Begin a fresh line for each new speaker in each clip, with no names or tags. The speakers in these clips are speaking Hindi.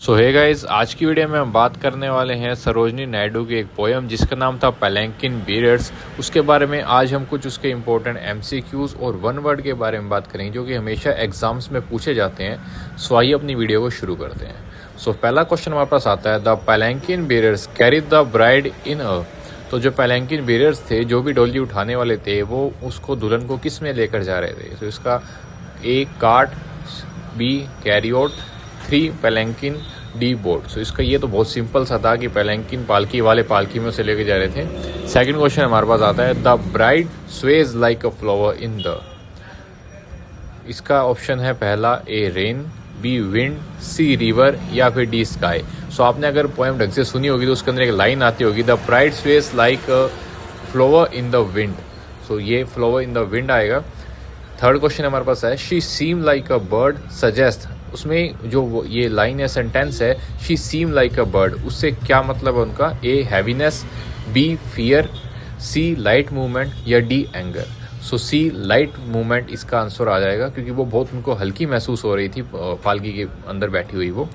सो हे गाइस, आज की वीडियो में हम बात करने वाले हैं सरोजनी नायडू की एक पोएम जिसका नाम था पैलैंकिन बियर्ड्स। उसके बारे में आज हम कुछ उसके इंपॉर्टेंट एमसीक्यूज और वन वर्ड के बारे में बात करेंगे जो कि हमेशा एग्जाम्स में पूछे जाते हैं। सो आइए अपनी वीडियो को शुरू करते हैं। सो पहला क्वेश्चन हमारे पास आता है, the palanquin bearers carry the bride in a. तो जो पैलैंकिन बियर्ड्स थे, जो भी डोली उठाने वाले थे, वो उसको दुल्हन को किस में लेकर जा रहे थे। तो इसका ए कार्ट, बी कैरियोट, 3 पैलैंकिन, डी बोट। सो इसका ये तो बहुत सिंपल सा था कि पैलैंकिन पालकी वाले पालकी में उसे लेके जा रहे थे। सेकंड क्वेश्चन हमारे पास आता है, the bride sways like a flower in the. इसका ऑप्शन है पहला ए रेन, बी विंड, सी रिवर या फिर डी स्काई। सो आपने अगर पोएम ढंग से सुनी होगी तो उसके अंदर एक लाइन आती होगी, the bride sways like a flower in the wind. So ये फ्लावर इन द विंड आएगा। थर्ड क्वेश्चन हमारे पास है, she seem like a bird suggest. उसमें जो ये लाइन है, सेंटेंस है, she seem like a bird, उससे क्या मतलब है उनका। A heaviness, B fear, C light movement या D anger. So C light movement इसका आंसर आ जाएगा क्योंकि वो बहुत उनको हल्की महसूस हो रही थी पालकी के अंदर बैठी हुई वो।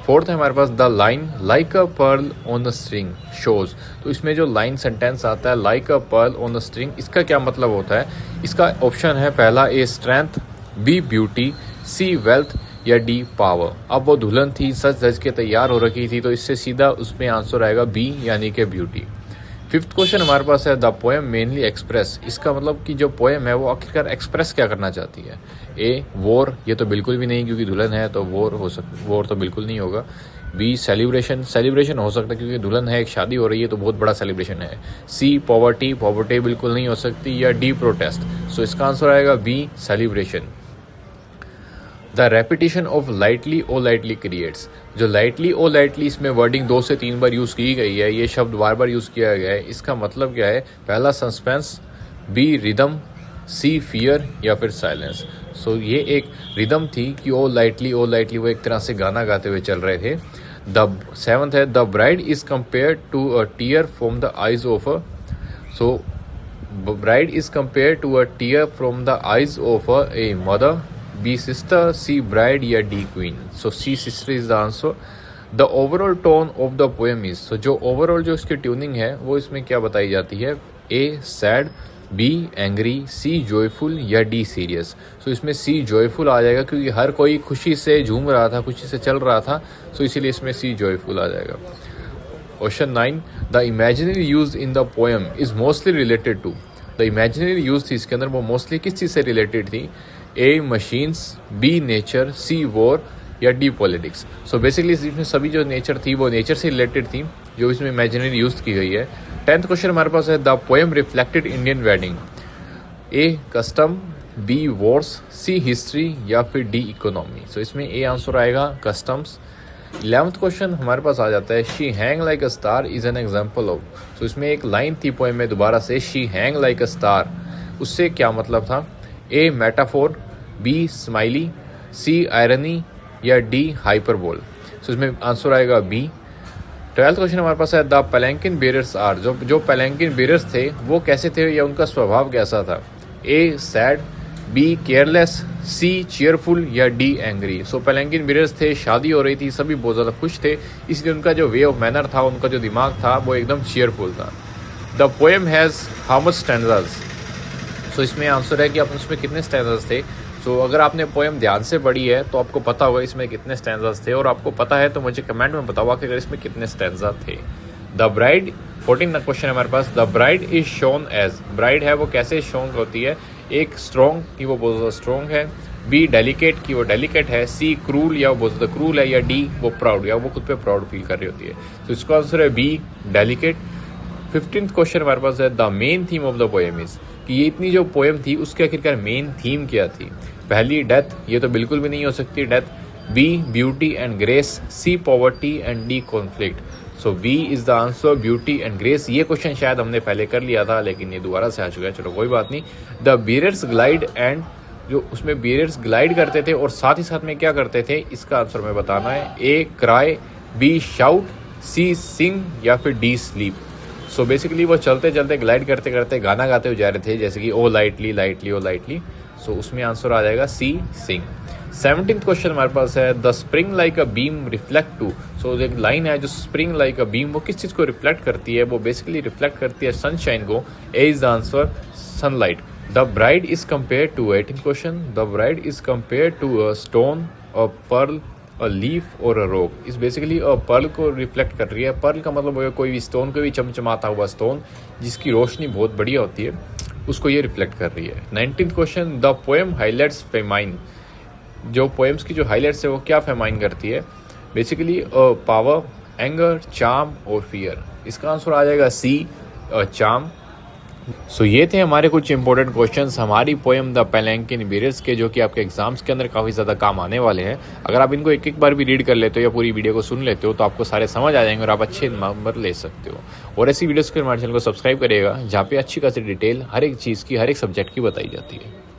फोर्थ है हमारे पास, the line like a pearl on the string shows. तो इसमें जो लाइन सेंटेंस आता है like a pearl on the string, इसका क्या मतलब होता है। इसका ऑप्शन है पहला A strength, B beauty, C wealth या डी पावर। अब वो दुल्हन थी, सज धज के तैयार हो रखी थी, तो इससे सीधा उसमें आंसर आएगा बी यानी कि ब्यूटी। फिफ्थ क्वेश्चन हमारे पास है, द पोएम मेनली एक्सप्रेस। इसका मतलब कि जो पोएम है वो आखिरकार एक्सप्रेस क्या करना चाहती है। ए वॉर, ये तो बिल्कुल भी नहीं क्योंकि दुल्हन है तो वॉर तो बिल्कुल नहीं होगा। बी सेलिब्रेशन, सेलिब्रेशन हो सकता है क्योंकि दुल्हन है, एक शादी हो रही है तो बहुत बड़ा सेलिब्रेशन है। सी पॉवर्टी, पॉवर्टी बिल्कुल नहीं हो सकती। या डी प्रोटेस्ट। सो इसका आंसर आएगा B celebration. The repetition of lightly O lightly creates. जो लाइटली ओ लाइटली, इसमें वर्डिंग 2 से 3 बार यूज़ की गई है, ये शब्द बार बार यूज़ किया गया है। इसका मतलब क्या है, पहला सस्पेंस, बी रिदम, सी फियर या फिर साइलेंस। सो ये एक रिदम थी कि ओ लाइटली वो एक तरह से गाना गाते हुए चल रहे थे। द सेवंथ है, the bride is compare to a tear from the eyes of a. So bride is compare to a tear from the eyes of a A mother, B sister, C bride या D queen. So C sister is the answer. The overall tone of the poem is. So जो ओवरऑल जो इसकी ट्यूनिंग है वो इसमें क्या बताई जाती है। A sad, B angry, C joyful या डी सीरियस। सो इसमें सी जॉयफुल आ जाएगा क्योंकि हर कोई खुशी से झूम रहा था, खुशी से चल रहा था, सो इसीलिए इसमें सी जॉयफुल आ जाएगा। Question 9, the imaginary use in the poem is mostly related to. The imaginary use थी इसके अंदर, वो मोस्टली किस चीज़ से रिलेटेड थी। A machines, B nature, C war या डी पॉलिटिक्स। सो बेसिकली इसमें सभी जो नेचर थी वो नेचर से रिलेटेड थी जो इसमें इमेजिनरी यूज की गई है। 10th क्वेश्चन हमारे पास है, the poem reflected Indian wedding. A custom, B wars, C history या फिर डी इकोनॉमी। सो इसमें ए आंसर आएगा कस्टम्स। 11th क्वेश्चन हमारे पास आ जाता है, she hang like a star is an example of. So इसमें एक लाइन थी पोएम में दोबारा से, she hang like a star, उससे क्या मतलब था। A metaphor, B smiley, C irony या डी हाइपरबोल। सो इसमें आंसर आएगा बी। 12th क्वेश्चन हमारे पास है, द पैलैंकिन बेरर्स आर। जो पैलैंकिन बेरर्स थे वो कैसे थे या उनका स्वभाव कैसा था। ए सैड, बी केयरलेस, सी चीयरफुल या डी एंग्री। सो पैलैंकिन बेरर्स थे, शादी हो रही थी, सभी बहुत ज़्यादा खुश थे, इसलिए उनका जो वे ऑफ मैनर था, उनका जो दिमाग था वो एकदम चीयरफुल था। The poem has how much stanzas. So इसमें आंसर है कि आप उसमें कितने स्टैंजास थे। सो अगर आपने पोएम ध्यान से पढ़ी है तो आपको पता होगा इसमें कितने स्टैंजास थे, और आपको पता है तो मुझे कमेंट में बताओ कि अगर इसमें कितने स्टैंजा थे। द ब्राइड, 14 क्वेश्चन है हमारे पास, the bride is shown as. Bride है वो कैसे शोन होती है। एक स्ट्रॉन्ग की वो बहुत ज़्यादा स्ट्रॉन्ग है, बी डेलिकेट की वो डेलिकेट है, सी क्रूल या वो बहुत ज़्यादा क्रूल है, या डी वो प्राउड या वो खुद पे प्राउड फील कर रही होती है। तो इसका आंसर है बी डेलिकेट। 15th क्वेश्चन हमारे पास है, the main theme of the poem is. कि ये इतनी जो पोएम थी उसके आखिरकार मेन थीम क्या थी। पहली डेथ, ये तो बिल्कुल भी नहीं हो सकती death. B beauty and grace, C poverty and D conflict. So B is the answer, beauty and grace. ये क्वेश्चन शायद हमने पहले कर लिया था लेकिन ये दोबारा से आ चुका है, चलो कोई बात नहीं। द बियर्स ग्लाइड एंड, जो उसमें बियर्स ग्लाइड करते थे और साथ ही साथ में क्या करते थे, इसका आंसर में बताना है। ए क्राई, बी शाउट, सी सिंग या फिर डी स्लीप। सो बेसिकली वो चलते चलते ग्लाइड करते करते गाना गाते हुए जा रहे थे, जैसे कि ओ लाइटली लाइटली ओ लाइटली। सो उसमें आंसर आ जाएगा सी सिंग। 17th क्वेश्चन हमारे पास है the spring like a beam reflect to. So एक लाइन है जो स्प्रिंग लाइक अ बीम, वो किस चीज़ को रिफ्लेक्ट करती है? वो बेसिकली रिफ्लेक्ट करती है सनशाइन को। A is the answer sunlight. The bride is compare to 18th question, the bride is compare to a stone, a pearl, a leaf और अ रॉक। इस बेसिकली पर्ल को रिफ्लेक्ट कर रही है। पर्ल का मतलब है कोई भी स्टोन, कोई भी चमचमाता हुआ स्टोन जिसकी रोशनी बहुत बढ़िया होती है, उसको ये रिफ्लेक्ट कर रही है। 19th question the poem highlights famine. जो पोएम्स की जो हाईलाइट्स है वो क्या फेमाइन करती है? बेसिकली पावर, एंगर, चार्म और फियर। इसका आंसर आ जाएगा सी, चार्म। सो ये थे हमारे कुछ इंपॉर्टेंट क्वेश्चंस हमारी पोएम द पेलैंकिन बीरेट्स के, जो कि आपके एग्जाम्स के अंदर काफ़ी ज़्यादा काम आने वाले हैं। अगर आप इनको एक एक बार भी रीड कर लेते हो या पूरी वीडियो को सुन लेते हो तो आपको सारे समझ आ जाएंगे और आप अच्छे नंबर ले सकते हो। और ऐसी वीडियोस के हमारे चैनल को सब्सक्राइब करिएगा जहाँ पे अच्छी खासी डिटेल हर एक चीज़ की, हर एक सब्जेक्ट की बताई जाती है।